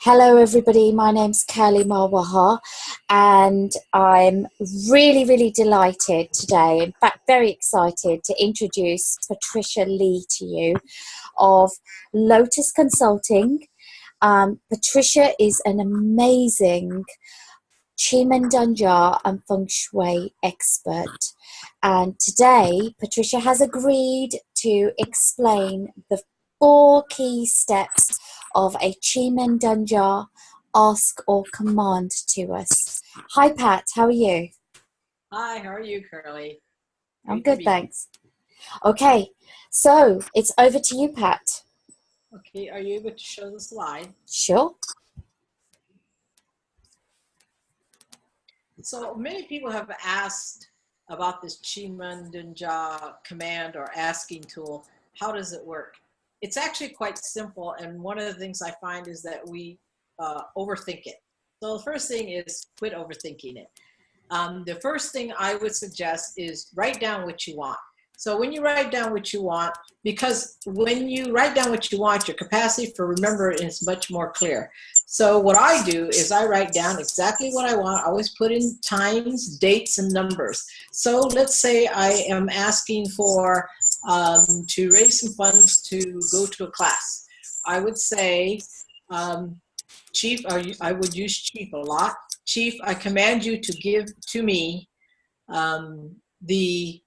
Hello everybody, my name's Kurly Marwaha and I'm really delighted today, in fact very excited to introduce Patricia Lee to you of Lotus Consulting. Patricia is an amazing Qimendanja and Feng Shui expert, and today Patricia has agreed to explain the 4 key steps of a Qimendanja ask or command to us. Hi Pat, how are you? Hi, how are you, Kurly? I'm good, thanks. Okay, so it's over to you, Pat. Okay, are you able to show the slide? Sure. So many people have asked about this Qimendanja command or asking tool. How does it work? It's actually quite simple, and one of the things I find is that we overthink it. So the first thing is quit overthinking it. The first thing I would suggest is write down what you want. So when you write down what you want, because when you write down what you want, your capacity for remembering is much more clear. So what I do is I write down exactly what I want. I always put in times, dates, and numbers. So let's say I am asking for to raise some funds to go to a class. I would say, Chief, I would use Chief a lot. Chief, I command you to give to me the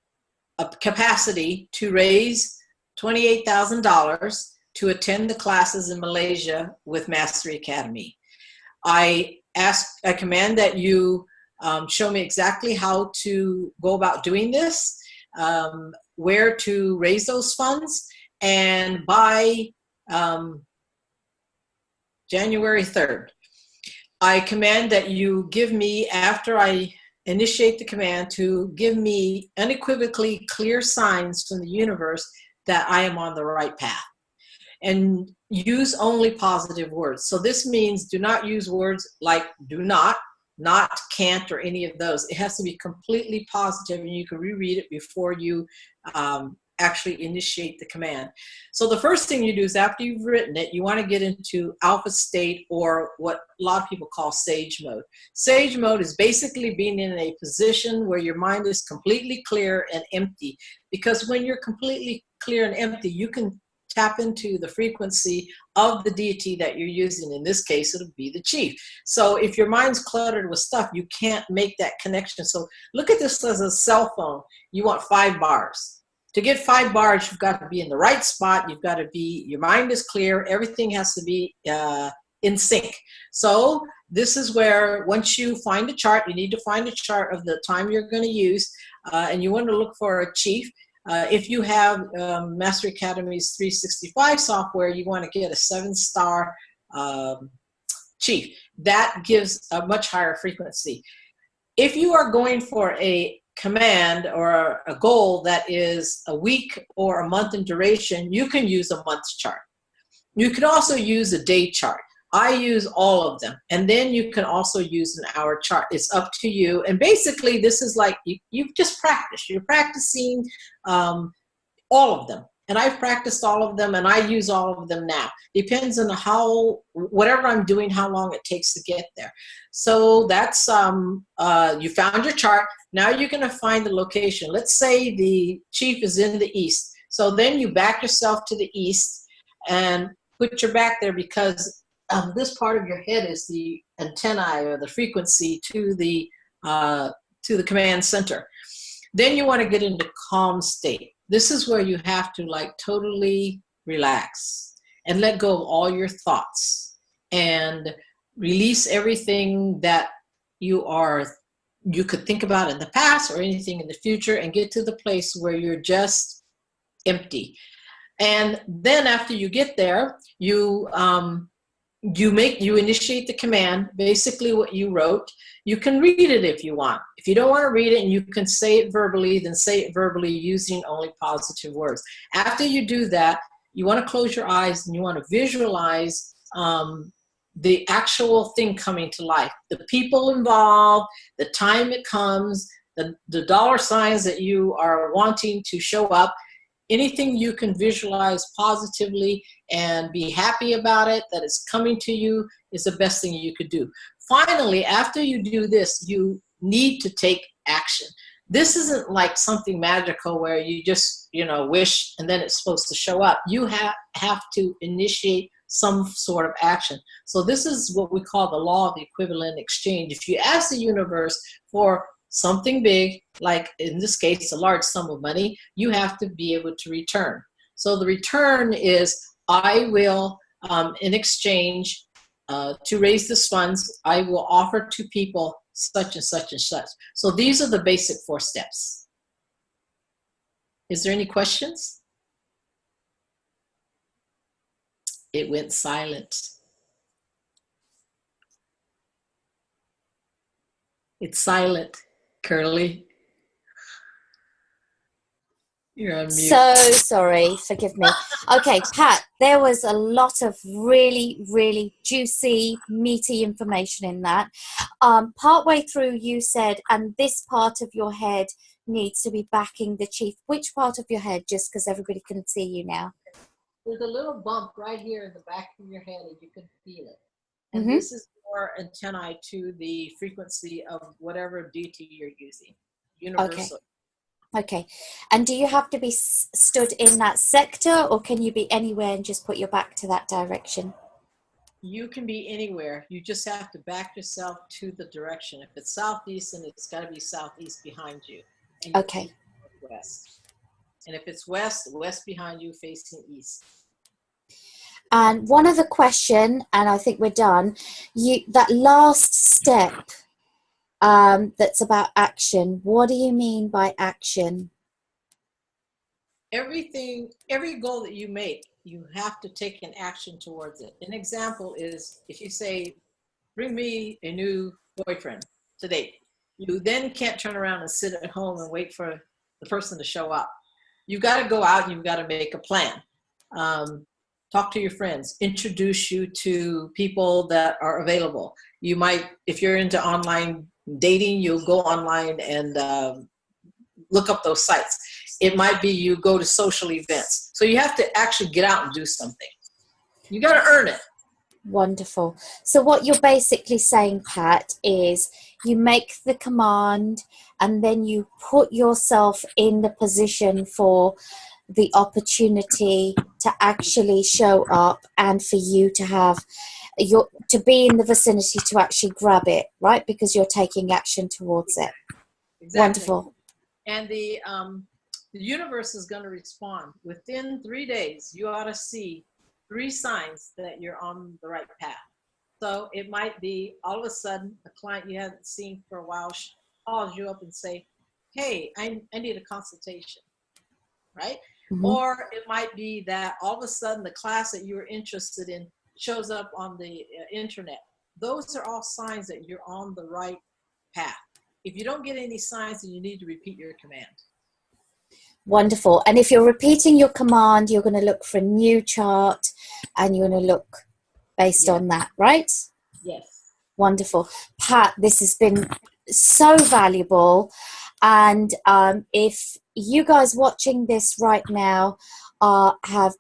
capacity to raise $28,000 to attend the classes in Malaysia with Mastery Academy. I command that you show me exactly how to go about doing this, where to raise those funds, and by January 3rd. I command that you give me, after I initiate the command, to give me unequivocally clear signs from the universe that I am on the right path. And use only positive words. So this means do not use words like do not, can't, or any of those. It has to be completely positive, and you can reread it before you actually initiate the command. So the first thing you do is, after you've written it, you want to get into alpha state, or what a lot of people call sage mode. Sage mode is basically being in a position where your mind is completely clear and empty. Because when you're completely clear and empty, you can tap into the frequency of the deity that you're using. In this case, it'll be the chief. So if your mind's cluttered with stuff, you can't make that connection. So look at this as a cell phone. You want 5 bars. To get 5 bars, you've got to be in the right spot. You've got to be, your mind is clear. Everything has to be in sync. So this is where, once you find a chart, you need to find a chart of the time you're going to use, and you want to look for a chief. If you have Master Academy's 365 software, you want to get a 7-star chief. That gives a much higher frequency. If you are going for a command or a goal that is a week or a month in duration, you can use a month chart. You can also use a day chart. I use all of them. And then you can also use an hour chart. It's up to you. And basically, this is like you've just practiced. You're practicing all of them. And I've practiced all of them, and I use all of them now. Depends on whatever I'm doing, how long it takes to get there. So that's, you found your chart. Now you're going to find the location. Let's say the chief is in the east. So then you back yourself to the east and put your back there, because this part of your head is the antennae, or the frequency to the command center. Then you want to get into calm state. This is where you have to totally relax and let go of all your thoughts and release everything that you could think about in the past or anything in the future, and get to the place where you're just empty. And then after you get there, you initiate the command, basically what you wrote. You can read it if you want. If you don't want to read it and you can say it verbally, then say it verbally using only positive words. After you do that, you want to close your eyes and you want to visualize the actual thing coming to life. The people involved, the time it comes, the dollar signs that you are wanting to show up. anything you can visualize positively and be happy about it, that it's coming to you, is the best thing you could do. Finally, after you do this, you need to take action. This isn't like something magical where you just, wish and then it's supposed to show up. You have to initiate some sort of action. So this is what we call the law of the equivalent exchange. If you ask the universe for something big, like in this case, a large sum of money, you have to be able to return. So the return is, I will, in exchange to raise this funds, I will offer to people such and such and such. So these are the basic 4 steps. Is there any questions? It went silent. It's silent, Kurly. You're on mute. So sorry, forgive me. Okay, Pat, there was a lot of really, really juicy, meaty information in that. Partway through, you said, and this part of your head needs to be backing the chief. Which part of your head, just because everybody can see you now? There's a little bump right here in the back of your head, and you can feel it. And this is your antennae to the frequency of whatever deity you're using. Universal. Okay. And do you have to be stood in that sector, or can you be anywhere and just put your back to that direction? You can be anywhere. You just have to back yourself to the direction. If it's southeast, then it's got to be southeast behind you. And okay. West. And if it's west, west behind you, facing east. And one other question, and I think we're done. That last step, that's about action. What do you mean by action? Every goal that you make, you have to take an action towards it. An example is if you say, bring me a new boyfriend to date. You then can't turn around and sit at home and wait for the person to show up. You've got to go out and you've got to make a plan. Talk to your friends, introduce you to people that are available. You might, if you're into online dating, you'll go online and look up those sites. It might be you go to social events. So you have to actually get out and do something. You got to earn it. Wonderful. So what you're basically saying, Pat, is you make the command and then you put yourself in the position for the opportunity to actually show up and for you to have to be in the vicinity to actually grab it, right? Because you're taking action towards it. Exactly. Wonderful. And the universe is going to respond. Within 3 days, you ought to see 3 signs that you're on the right path. So it might be all of a sudden a client you haven't seen for a while calls you up and say, hey, I need a consultation, right? Mm-hmm. Or it might be that all of a sudden the class that you were interested in shows up on the internet. Those are all signs that you're on the right path. If you don't get any signs, then you need to repeat your command. Wonderful. And if you're repeating your command, you're going to look for a new chart and you're going to look based on that, right? Yes. Wonderful. Pat, this has been so valuable. And if you guys watching this right now have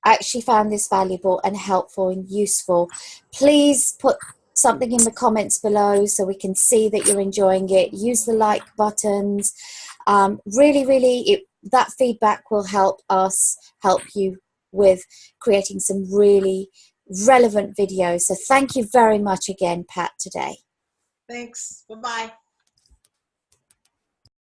actually found this valuable and helpful and useful, please put something in the comments below so we can see that you're enjoying it. Use the like buttons. Really, that feedback will help us help you with creating some really relevant videos. So thank you very much again, Pat, today. Thanks. Bye-bye.